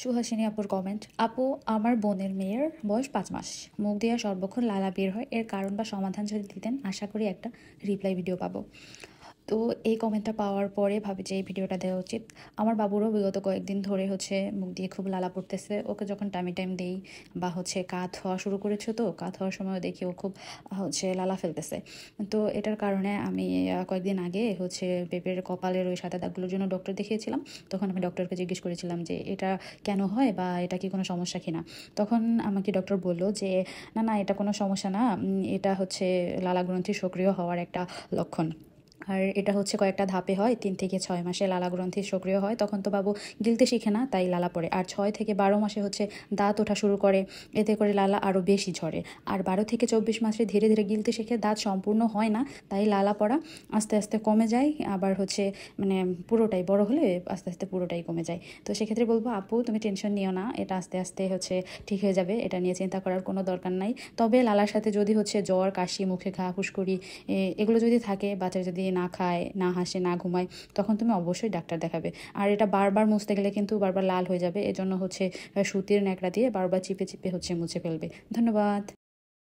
সুহাসিনী আপুর কমেন্ট, আপু আমার বোনের মেয়ের বয়স 5 মাস, মুখ দিয়ে সর্বক্ষণ লালা বের হয়, এর কারণ বা সমাধান যদি দিতেন আশা করি একটা রিপ্লাই ভিডিও পাবো। তো এই কমেন্টটা পাওয়ার পরে ভাবি যে এই ভিডিওটা দেওয়া উচিত। আমার বাবুরও বিগত কয়েকদিন ধরে মুখ দিয়ে খুব লালা পড়তেছে। ওকে যখন টাইম দেই বা কাঁধ হওয়া শুরু করেছে, তো কাঁধ হওয়ার সময় দেখি ও খুব লালা ফেলতেছে। তো এটার কারণে আমি কয়েকদিন আগে পেঁপের কপালের ওই সাদা দাগগুলোর জন্য ডক্টর দেখিয়েছিলাম। তখন আমি ডক্টরকে জিজ্ঞেস করেছিলাম যে এটা কেন হয় বা এটা কি কোনো সমস্যা কিনা। তখন আমাকে ডক্টর বলল যে না না, এটা কোনো সমস্যা না, এটা লালা গ্রন্থি সক্রিয় হওয়ার একটা লক্ষণ। আর এটা কয়েকটা ধাপে হয়, 3 থেকে 6 মাসে লালা গ্রন্থি সক্রিয় হয়, তখন তো বাবু গিলতে শিখে না, তাই লালা পড়ে। আর 6 থেকে 12 মাসে দাঁত ওঠা শুরু করে, এতে করে লালা আরও বেশি ঝরে। আর 12 থেকে 24 মাসে ধীরে ধীরে গিলতে শিখে, দাঁত সম্পূর্ণ হয় না, তাই লালা পড়া আস্তে আস্তে কমে যায়। আবার মানে পুরোটাই বড় হলে আস্তে আস্তে পুরোটাই কমে যায়। তো সেক্ষেত্রে বলবো, আপু তুমি টেনশন নিও না, এটা আস্তে আস্তে ঠিক হয়ে যাবে, এটা নিয়ে চিন্তা করার কোনো দরকার নাই। তবে লালার সাথে যদি জ্বর, কাশি, মুখে ঘা, ফুসকুড়ি এগুলো যদি থাকে, বাচ্চা যদি না খায়, না হাসে, না ঘুমায়, তখন তুমি অবশ্যই ডাক্তার দেখাবে। আর এটা বারবার মুছতে গেলে কিন্তু বারবার লাল হয়ে যাবে, এজন্য সুতির ন্যাকড়া দিয়ে বারবার চিপে চিপে মুছে ফেলবে। ধন্যবাদ।